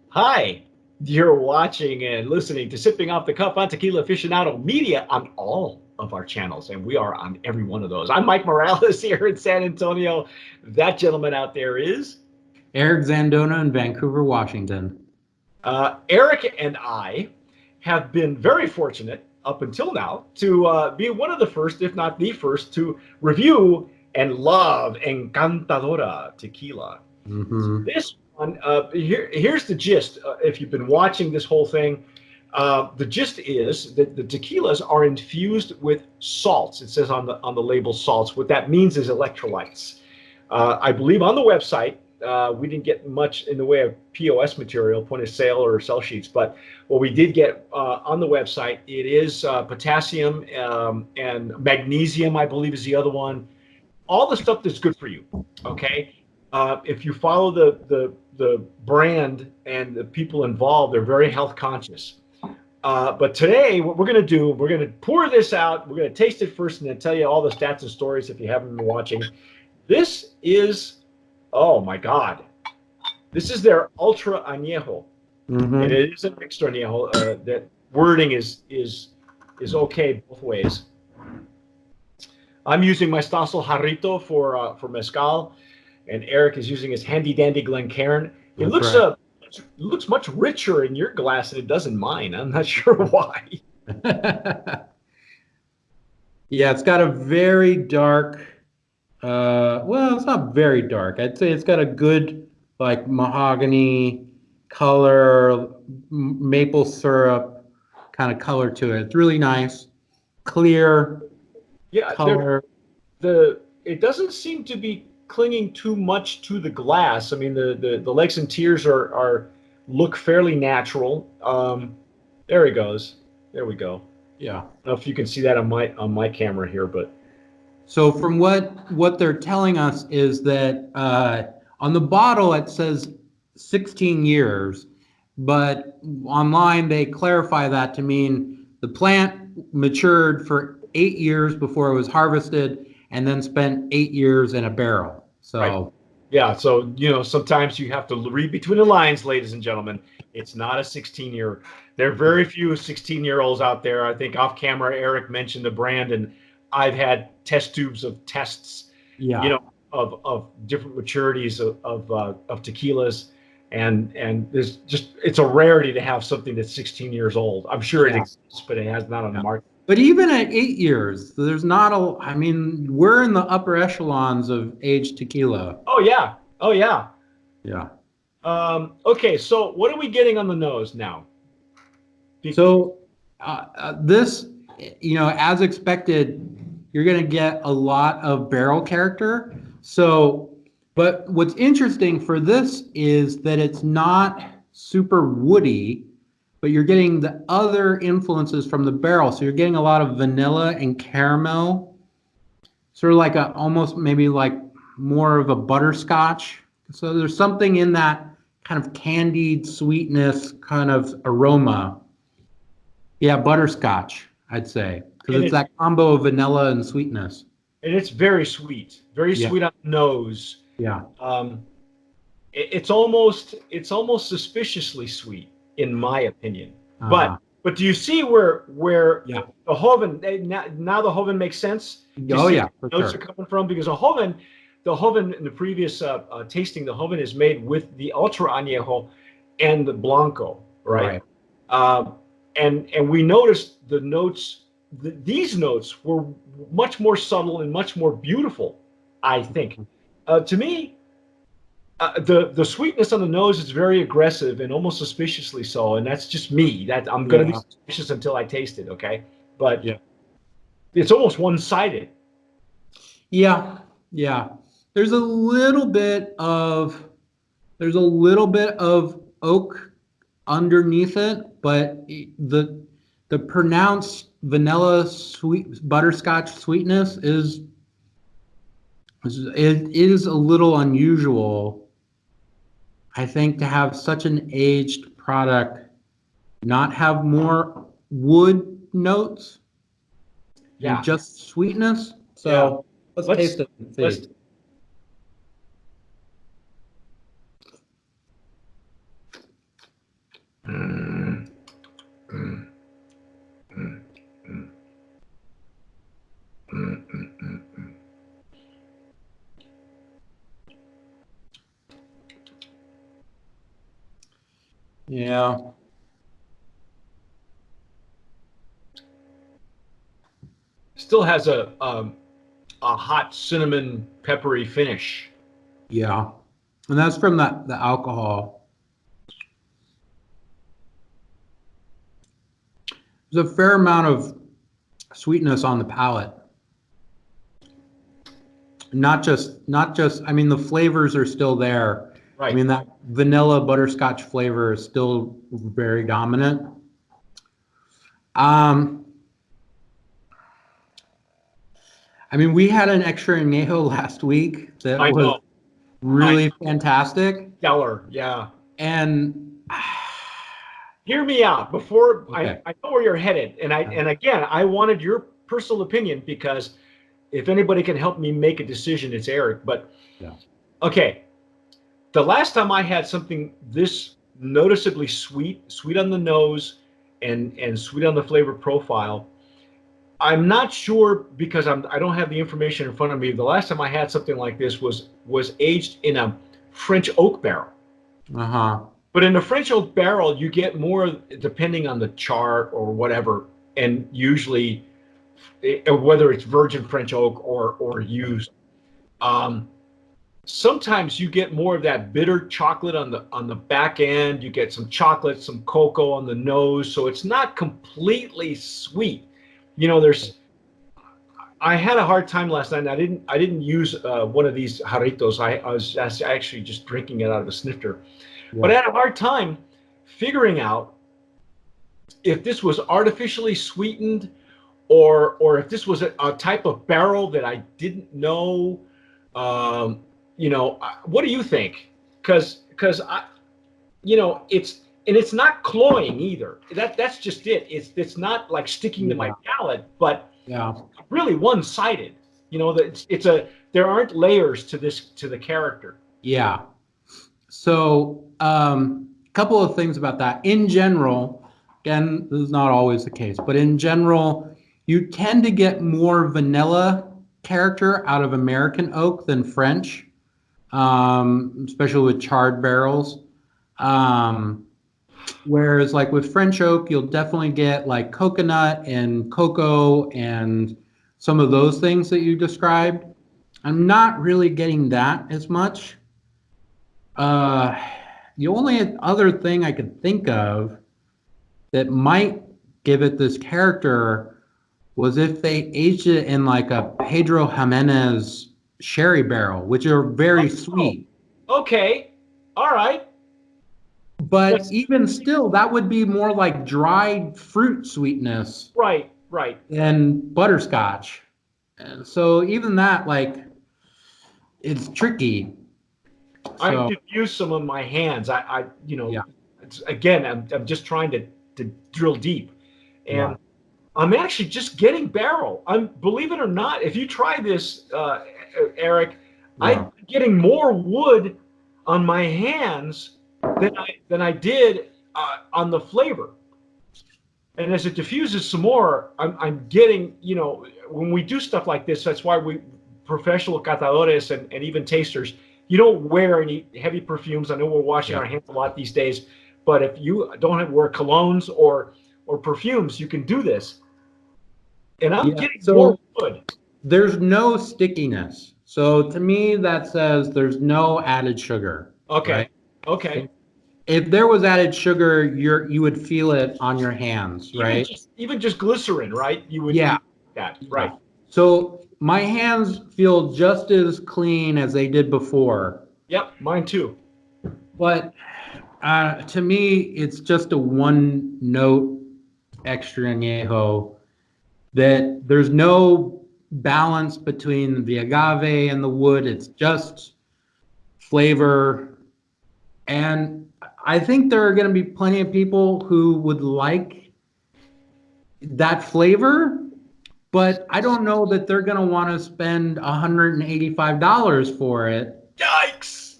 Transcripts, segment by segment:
Hi, you're watching and listening to Sipping Off the Cuff on Tequila Aficionado Media on all of our channels, and we are on every one of those. I'm Mike Morales here in San Antonio. That gentleman out there is Eric Zandona in Vancouver, Washington. Eric, and I have been very fortunate up until now to be one of the first, if not the first, to review and love Encantadora tequila. Mm-hmm. This one, here's the gist. If you've been watching this whole thing, the gist is that the tequilas are infused with salts. It says on the label salts. What that means is electrolytes. I believe on the website we didn't get much in the way of POS material, point of sale or sell sheets, but what we did get on the website, it is potassium and magnesium, I believe, is the other one. All the stuff that's good for you. Okay, if you follow the brand and the people involved, they're very health conscious. But today, what we're going to do, we're going to pour this out. We're going to taste it first and then tell you all the stats and stories if you haven't been watching. This is, oh my God, this is their Ultra Anejo, and Mm-hmm. it is an extra Anejo. That wording is okay both ways. I'm using my Stossel Jarrito for mezcal, and Eric is using his handy dandy Glencairn. That's right. It looks much richer in your glass than it does in mine. I'm not sure why. Yeah, it's got a very dark, well, it's not very dark. I'd say it's got a good, like, mahogany color, maple syrup kind of color to it. It's really nice, clear Yeah, color. it doesn't seem to be clinging too much to the glass. I mean, the legs and tears are look fairly natural. There he goes. There we go. Yeah. I don't know if you can see that on my camera here, but So from what they're telling us is that on the bottle it says 16 years, but online they clarify that to mean the plant matured for 8 years before it was harvested, and then spent 8 years in a barrel. right. So Yeah, so sometimes you have to read between the lines, ladies and gentlemen. It's not a 16-year. There are very few 16-year-olds out there. I think off camera, Eric mentioned the brand, and I've had test tubes of tests, you yeah, know, of different maturities of tequilas, and there's just it's a rarity to have something that's 16 years old. I'm sure it yeah. exists, but it has not on the Yeah. market. But even at 8 years, there's not a, I mean, we're in the upper echelons of aged tequila. Oh yeah, oh yeah. Yeah. Okay, so what are we getting on the nose now? So this, as expected, you're going to get a lot of barrel character. So, but what's interesting for this is that it's not super woody, but you're getting the other influences from the barrel. So you're getting a lot of vanilla and caramel, sort of like a almost maybe like more of a butterscotch. So there's something in that kind of candied sweetness kind of aroma. Yeah, butterscotch, I'd say, because and it's it's that combo of vanilla and sweetness. and it's very Yeah, sweet on the nose. yeah. Um, it's almost suspiciously sweet in my opinion. But Uh, but do you see where yeah. the Hoven now the Hoven makes sense? Do you Oh, see yeah, where for the notes are sure. coming from? Because the Hoven in the previous tasting, the Hoven is made with the Ultra Añejo and the Blanco, right? Right. Um, and we noticed the notes. These notes were much more subtle and much more beautiful, I think. To me, the sweetness on the nose is very aggressive and almost suspiciously so, and that's just me. That I'm gonna be Yeah, suspicious until I taste it, okay? But yeah. it's almost one-sided. Yeah, yeah. There's a little bit of there's a little bit of oak underneath it, but the pronounced vanilla sweet butterscotch sweetness it is a little unusual, I think, to have such an aged product not have more wood notes and Yeah, just sweetness. yeah. So let's Let's taste it and let's see. Yeah. Still has a hot cinnamon peppery finish. Yeah. And that's from the alcohol. There's a fair amount of sweetness on the palate. Not just I mean the flavors are still there. I Right. mean that vanilla butterscotch flavor is still very dominant. Um I mean we had an extra añejo last week that I was know. really fantastic. Stellar. Yeah. And Hear me out before okay. I know where you're headed. And again, I wanted your personal opinion because if anybody can help me make a decision, it's Eric. But Yeah. okay, the last time I had something this noticeably sweet on the nose and sweet on the flavor profile, I'm not sure because I don't have the information in front of me. The last time I had something like this was aged in a French oak barrel. Uh-huh. But in a French oak barrel, you get more depending on the char or whatever, and usually whether it's virgin French oak or used. Um, Sometimes you get more of that bitter chocolate on the back end. You get some chocolate, some cocoa on the nose, so it's not completely sweet. You know, there's. I had a hard time last night. And I didn't use one of these jarritos. I was actually just drinking it out of a snifter, but I Yeah. had a hard time figuring out if this was artificially sweetened or if this was a type of barrel that I didn't know. Um, what do you think? Because I, it's not cloying either. That's just it. It's not like sticking to my Yeah. palate, but Yeah. really one-sided. That there aren't layers to the character. Yeah. So, couple of things about that. In general, again, this is not always the case, but in general, you tend to get more vanilla character out of American oak than French, especially with charred barrels. Um, Whereas, like with French oak, you'll definitely get like coconut and cocoa and some of those things that you described. I'm not really getting that as much. Uh, the only other thing I could think of that might give it this character was if they aged it in like a Pedro Jimenez sherry barrel, which are very Oh, sweet. okay, all right. But That's even still, that would be more like dried fruit sweetness right, right. than butterscotch. And so even that, like, it's tricky. I've So diffused some of my hands. yeah, Again, I'm just trying to drill deep, yeah, and I'm actually just getting barrel. Believe it or not, if you try this, Eric, I'm yeah. getting more wood on my hands than I did on the flavor. And as it diffuses some more, I'm getting, when we do stuff like this, that's why we professional catadores and even tasters, you don't wear any heavy perfumes. I know we're washing Yeah. our hands a lot these days, but if you don't have to wear colognes or perfumes, you can do this. And I'm Yeah. getting more So wood. there's no stickiness. So to me, that says there's no added sugar, right? Okay. Okay. If there was added sugar, you would feel it on your hands, Even right? just glycerin, right? You Yeah. that Yeah. right. So my hands feel just as clean as they did before. Yep, mine too. But to me, it's just a one note extra añejo that there's no balance between the agave and the wood. It's just flavor. And I think there are going to be plenty of people who would like that flavor, but I don't know that they're going to want to spend $185 for it. Yikes!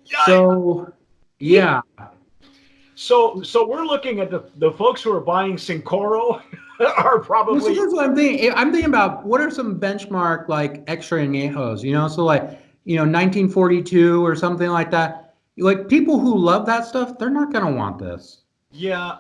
Yikes! So, Yeah. yeah. So we're looking at the folks who are buying Sincoro are Well, so probably that's what I'm thinking. I'm thinking about what are some benchmark like extra añejos, so like, 1942 or something like that. like people who love that stuff, they're not gonna want this. Yeah,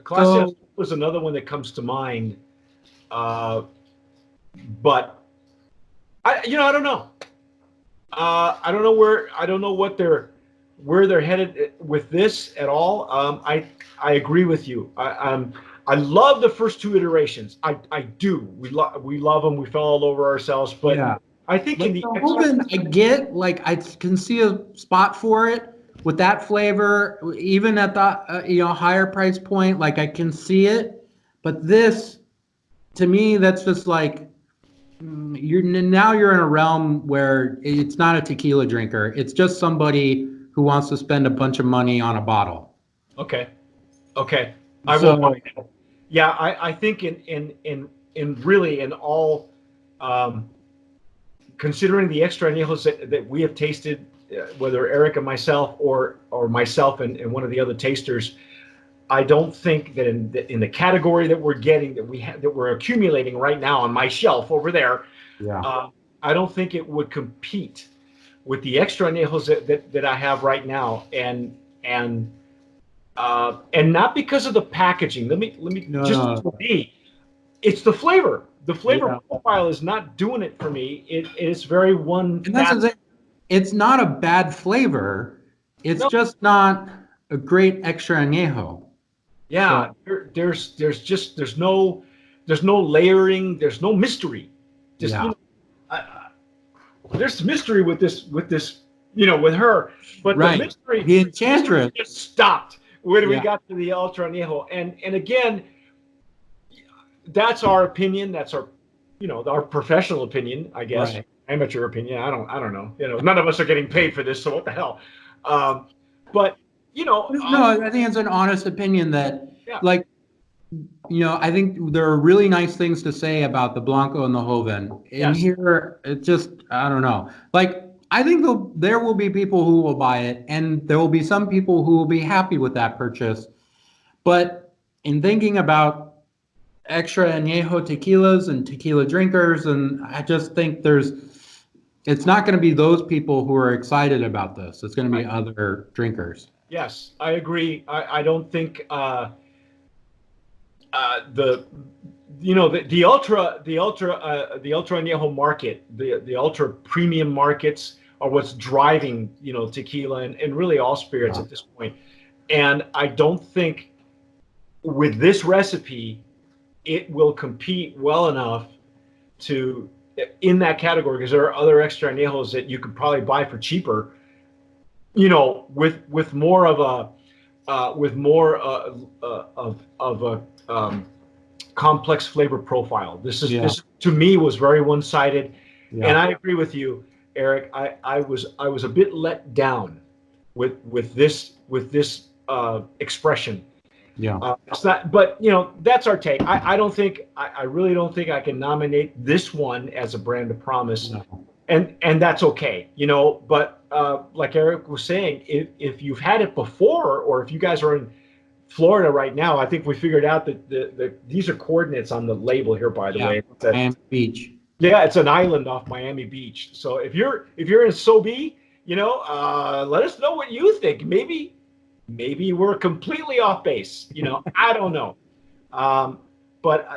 Clase So was another one that comes to mind. Uh, but I don't know. I don't know where they're headed with this at all. I agree with you. I love the first two iterations. I do. We love them. We fell all over ourselves. But yeah, I think in like the the extra, Hoven, I get, like I can see a spot for it with that flavor, even at the higher price point. Like I can see it, but this to me, that's just like you're in a realm where it's not a tequila drinker. It's just somebody who wants to spend a bunch of money on a bottle. okay, okay, I will buy So that. Yeah, I think in really in all, um, considering the extra añejos that we have tasted, whether Eric and myself or myself and one of the other tasters, I don't think that in the category that we're getting that we're accumulating right now on my shelf over there, yeah, uh, I don't think it would compete with the extra añejos that I have right now, and not because of the packaging. Let me no, just no, for me, it's the flavor. The flavor yeah. profile is not doing it for me. It's very one And that's fat. the thing. It's not a bad flavor. It's No, just not a great extra añejo. yeah, So there's no layering. There's no mystery. Just yeah, there's mystery with this with her, but the right. mystery The mystery Enchantress. just stopped when we Yeah, got to the Ultra Añejo. And again, that's our opinion. That's our professional opinion, I guess. right. Amateur opinion. I don't know. None of us are getting paid for this, so what the hell? Um, but No, I think it's an honest opinion that, yeah, like, I think there are really nice things to say about the Blanco and the Joven. In yes, here, it just, I don't know. Like, I think there will be people who will buy it, and there will be some people who will be happy with that purchase. But in thinking about extra añejo tequilas and tequila drinkers, and I just think it's not going to be those people who are excited about this. It's going to be right. other drinkers. Yes, I agree. I don't think the the ultra añejo market, the ultra premium markets are what's driving tequila and really all spirits Yeah. at this point. And I don't think with this recipe it will compete well enough to in that category, because there are other extra añejos that you could probably buy for cheaper, with more of a with more of a complex flavor profile. Yeah. This to me was very one-sided, and Yeah. I agree with you, Eric. I was a bit let down with this expression. Yeah. It's not, but that's our take. I really don't think I can nominate this one as a brand of promise, No. and that's okay. But like Eric was saying, if you've had it before, or if you guys are in Florida right now, I think we figured out that these are coordinates on the label here, by the Yeah. way. Miami Beach. Yeah, it's an island off Miami Beach. So if you're in Sobe, let us know what you think. Maybe we're completely off base. I don't know. But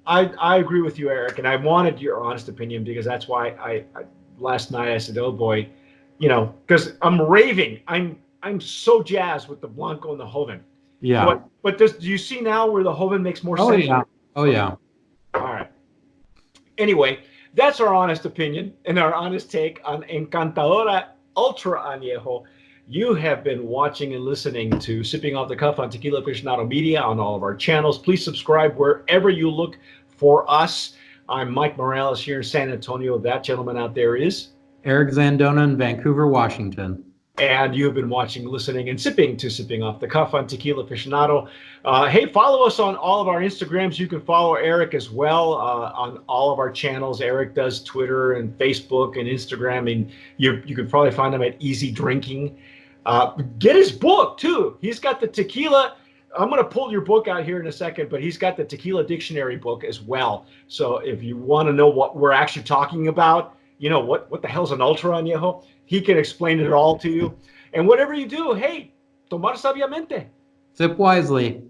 I agree with you, Eric, and I wanted your honest opinion, because that's why I last night I said, oh boy, because I'm raving. I'm so jazzed with the Blanco and the Joven. Yeah. But do you see now where the Joven makes more Oh sense? yeah. Oh Okay. yeah. All right. Anyway, that's our honest opinion and our honest take on Encantadora Ultra Añejo. You have been watching and listening to Sipping Off the Cuff on Tequila Aficionado Media on all of our channels. Please subscribe wherever you look for us. I'm Mike Morales here in San Antonio. That gentleman out there is. Eric Zandona in Vancouver, Washington. And you have been watching, listening, and sipping to Sipping Off the Cuff on Tequila Aficionado. Hey, follow us on all of our Instagrams. You can follow Eric as well on all of our channels. Eric does Twitter and Facebook and Instagram, and you can probably find him at Easy Drinking. Get his book, too. He's got the tequila. I'm going to pull your book out here in a second, but he's got the Tequila Dictionary book as well. So if you want to know what we're actually talking about, what the hell's an Ultra Añejo, he can explain it all to you. And whatever you do, hey, tomar sabiamente. Sip wisely.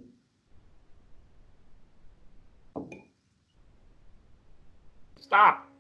Stop.